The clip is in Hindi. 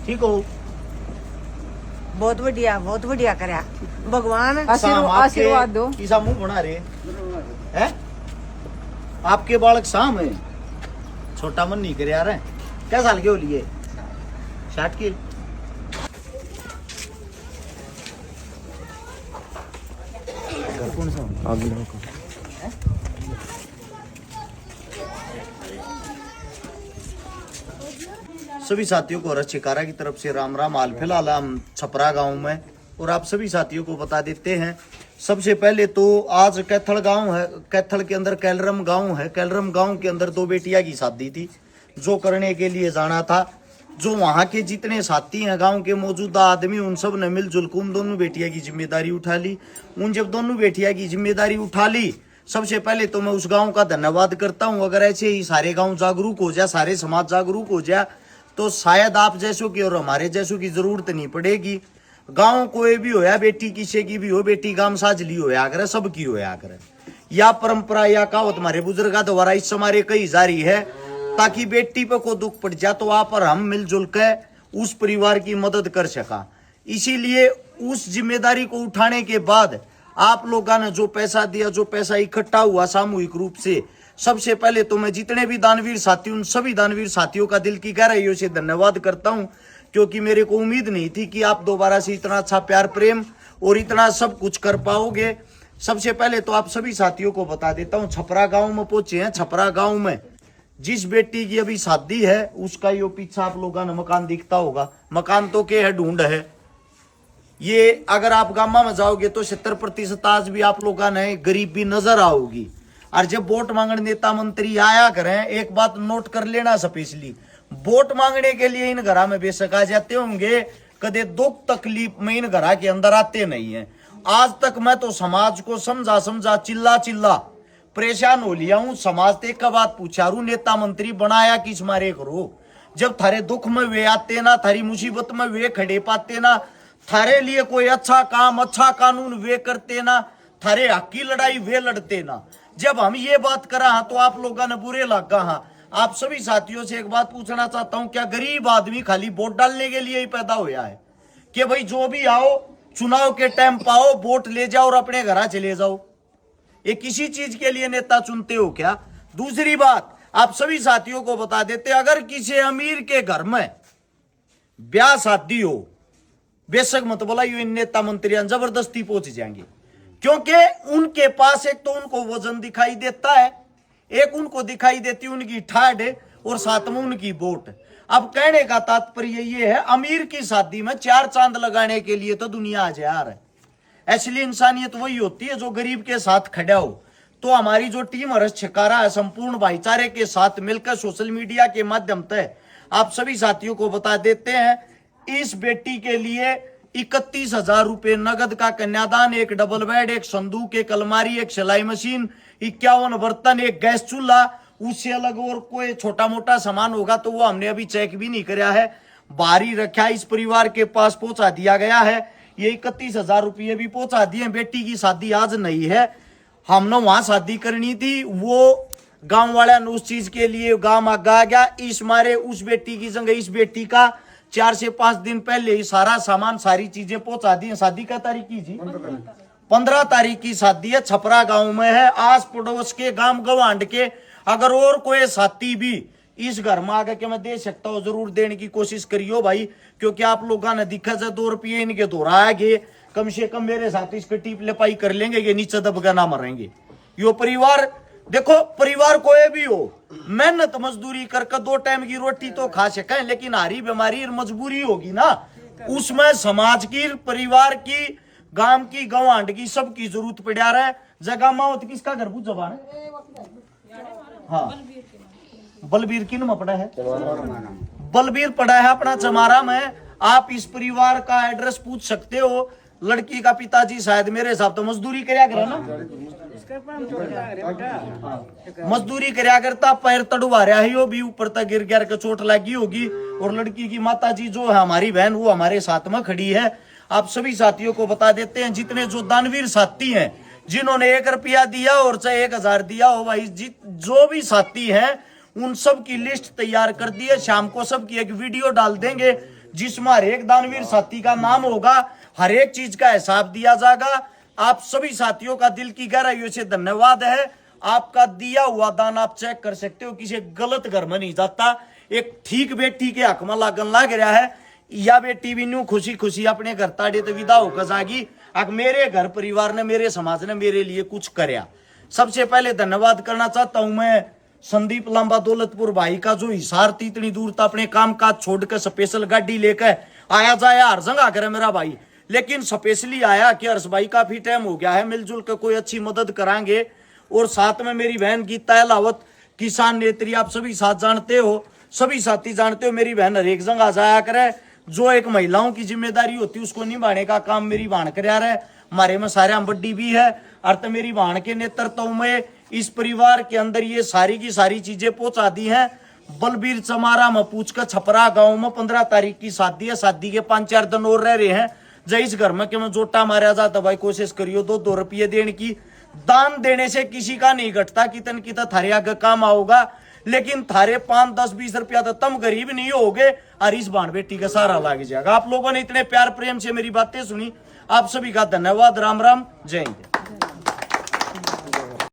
ठीक हो? बहुत बढ़िया करया भगवान। आशीर्वाद दो। ईसा मुंह बना रहे हैं आपके बालक शाम है, छोटा मन नहीं करे यार। क्या साल के हो लिए? 60 के। कौन सा सभी साथियों को रच शिकारा की तरफ से राम राम। हाल फिलहाल हम छपरा गांव में, और आप सभी साथियों को बता देते हैं। सबसे पहले तो आज कैथल गांव है, कैथल के अंदर कैलरम गांव है। कैलरम गांव के अंदर दो बेटियां की शादी थी, जो करने के लिए जाना था। जो वहां के जितने साथी हैं गांव के मौजूदा आदमी, उन सब ने मिलजुल कर उन दोनों बेटियां की जिम्मेदारी उठा ली। उन जब दोनों बेटियां की जिम्मेदारी उठा ली, सबसे पहले तो मैं उस गांव का धन्यवाद करता हूं। अगर ऐसे ही सारे गांव जागरूक हो जाए, सारे समाज जागरूक हो जाए, तो शायद आप जैसों की और हमारे जैसों की जरूरत नहीं पड़ेगी। गांव कोई भी होया, बेटी किसी की भी हो, बेटी गांव साजली होया करे, सबकी होया करे। या परंपरा या कहावत हमारे बुजुर्गों द्वारा इस हमारे कई जारी है, ताकि बेटी पे को दुख पड़ जाए तो आप और हम मिलजुल के उस परिवार की मदद कर सका। इसीलिए उस जिम्मेदारी को उठाने के बाद आप लोगों ने जो पैसा दिया, जो पैसा इकट्ठा हुआ सामूहिक रूप से, सबसे पहले तो मैं जितने भी दानवीर साथी, उन सभी दानवीर साथियों का दिल की गहराइयों से धन्यवाद करता हूं, क्योंकि मेरे को उम्मीद नहीं थी कि आप दोबारा से इतना अच्छा प्यार प्रेम और इतना सब कुछ कर पाओगे। सबसे पहले तो आप सभी साथियों को बता देता हूं, छपरा गांव में पहुंचे हैं। छपरा गांव में जिस बेटी की अभी शादी है, उसका यो पीछा आप लोगों ने मकान दिखता होगा। मकान तो के है, ढूंढ है ये। अगर आप गामा में जाओगे तो 70% आज भी आप लोगों ने गरीबी नजर आओगी। और जब वोट मांगने नेता मंत्री आया करें, एक बात नोट कर लेना स्पेशली, वोट मांगने के लिए इन घरा में बेशक आ जाते होंगे, कदे दुख तकलीफ में इन घरा के अंदर आते नहीं है। आज तक मैं तो समाज को समझा चिल्ला परेशान हो लिया हूं। समाज ते एक बात पूछा रू, नेता मंत्री बनाया किस मारे करो? जब थारे दुख में वे आते ना, थारी मुसीबत में वे खड़े पाते ना, थारे लिए कोई अच्छा काम अच्छा कानून वे करते ना, थारे हक की लड़ाई वे लड़ते ना। जब हम ये बात करा तो आप लोगों ने बुरे लगा। हाँ, आप सभी साथियों से एक बात पूछना चाहता हूं, क्या गरीब आदमी खाली वोट डालने के लिए ही पैदा होया है कि भाई जो भी आओ चुनाव के टाइम पाओ, वोट ले जाओ और अपने घर चले जाओ? ये किसी चीज के लिए नेता चुनते हो क्या? दूसरी बात, आप सभी साथियों को बता देते, अगर किसी अमीर के घर में ब्याह शादी हो, बेशक मत बोला ये नेता मंत्री जबरदस्ती पहुंच जाएंगे, क्योंकि उनके पास एक तो उनको वजन दिखाई देता है, एक उनको दिखाई देती उनकी ठाड और साथ में उनकी वोट। अब कहने का तात्पर्य ये है, अमीर की शादी में 4 चांद लगाने के लिए तो दुनिया आ जा रहा है। असली इंसानियत वही होती है जो गरीब के साथ खड़ा हो। तो हमारी जो टीम हर्ष छिकारा है, संपूर्ण भाईचारे के साथ मिलकर सोशल मीडिया के माध्यम से आप सभी साथियों को बता देते हैं, इस बेटी के लिए 31,000 रुपए नगद का कन्यादान, एक डबल बेड, एक संदूक, एक अलमारी, एक सिलाई मशीन, 51 बर्तन, एक गैस चूल्हा, उससे अलग और कोई छोटा मोटा सामान होगा तो वो हमने अभी चेक भी नहीं कराया है, बाहरी रखा, इस परिवार के पास पहुंचा दिया गया है। ये 31,000 रुपये भी पहुंचा दिए। बेटी की शादी आज नहीं है, हमने वहां शादी करनी थी, वो गांव वाले ने उस चीज के लिए गांव आगा गया। इस मारे उस बेटी की जगह इस बेटी का 4 से 5 दिन पहले ही सारा सामान सारी चीजें पहुंचा दी। शादी का तारीख की जी 15 तारीख की शादी है, छपरा गांव में है। आस पड़ोस के गांव गवांड के अगर और कोई साथी भी इस घर में आगे के मैं दे सकता हूँ, जरूर देने की कोशिश करियो भाई, क्योंकि आप लोगों ने दिखा जा 2 रुपये इनके दोहराएंगे, कम से कम मेरे साथ इसके टीप लेपाई कर लेंगे, ये नीचे दबका ना मरेंगे। यो परिवार देखो, परिवार कोई भी हो, मेहनत मजदूरी करके 2 टाइम की रोटी तो खा सके, लेकिन हारी बीमारी मजबूरी होगी ना, उसमें समाज की, परिवार की, गांव की, गवांड की, सबकी जरूरत पड़ा रहा है। जगह माओ किसका घर पूछ जबान है? हाँ, बलबीर किन में पड़ा है? बलबीर पड़ा है अपना चमारा में। आप इस परिवार का एड्रेस पूछ सकते हो। लड़की का पिताजी शायद मेरे हिसाब तो मजदूरी करया करे ना, मजदूरी करया करता, पैर तड़वा रहा है, भी ऊपर तक गिर गिर के चोट लगी होगी। और लड़की की माताजी जो है हमारी बहन, वो हमारे साथ में खड़ी है। आप सभी साथियों को बता देते हैं, जितने जो दानवीर साथी हैं, जिन्होंने 1 रुपया दिया और चाहे 1000 दिया हो, भाई जो भी साथी हैं उन सब की लिस्ट तैयार कर दी है। शाम को सबकी एक वीडियो डाल देंगे, जिसमें हर एक दानवीर साथी का नाम होगा, हर एक चीज का हिसाब दिया जाएगा। आप सभी साथियों का दिल की गहराइयों से धन्यवाद है। आपका दिया हुआ दान आप चेक कर सकते हो, किसी गलत घर में नहीं जाता। एक ठीक बेटी के हक में लागन लाग रहा है, या बेटी भी न्यू खुशी खुशी अपने घर ताड़े तो विदा होकर जागी। अब मेरे घर परिवार ने, मेरे समाज ने मेरे लिए कुछ करया। सबसे पहले धन्यवाद करना चाहता हूं मैं संदीप लांबा दौलतपुर भाई का, जो हिसार इतनी दूर तक अपने काम काज छोड़कर स्पेशल गाड़ी लेकर आया जाया हर जगह करे मेरा भाई, लेकिन स्पेशली आया कि हर्ष भाई काफी टाइम हो गया है, मिलजुल कर कोई अच्छी मदद करांगे। और साथ में मेरी बहन गीता लावत, किसान नेत्री, आप सभी साथ जानते हो, सभी साथी जानते हो, मेरी बहन हर एक जगह जाया करे। जो एक महिलाओं की जिम्मेदारी होती है उसको निभाने का काम मेरी बहन कर रहा है। हमारे में सारे बड्डी भी है, अर्थ मेरी बहन के नेतृत्व में इस परिवार के अंदर ये सारी की सारी चीजें पहुंचा दी हैं। बलबीर चमारा में पूछ कर छपरा गांव में 15 तारीख की शादी है, शादी के 5-4 दिन और रह रहे हैं। जय इस घर में कि मैं जोटा मारा जाता भाई, कोशिश करियो 2-2 रुपये देने की। दान देने से किसी का नहीं घटता, कितन की थारे आगे काम आओगा, लेकिन थारे 5, 10, 20 रुपया तो तुम गरीब नहीं होगे और इस बाण बेटी का सारा लाग जाएगा। आप लोगों ने इतने प्यार प्रेम से मेरी बातें सुनी, आप सभी का धन्यवाद। राम राम, जय हिंद।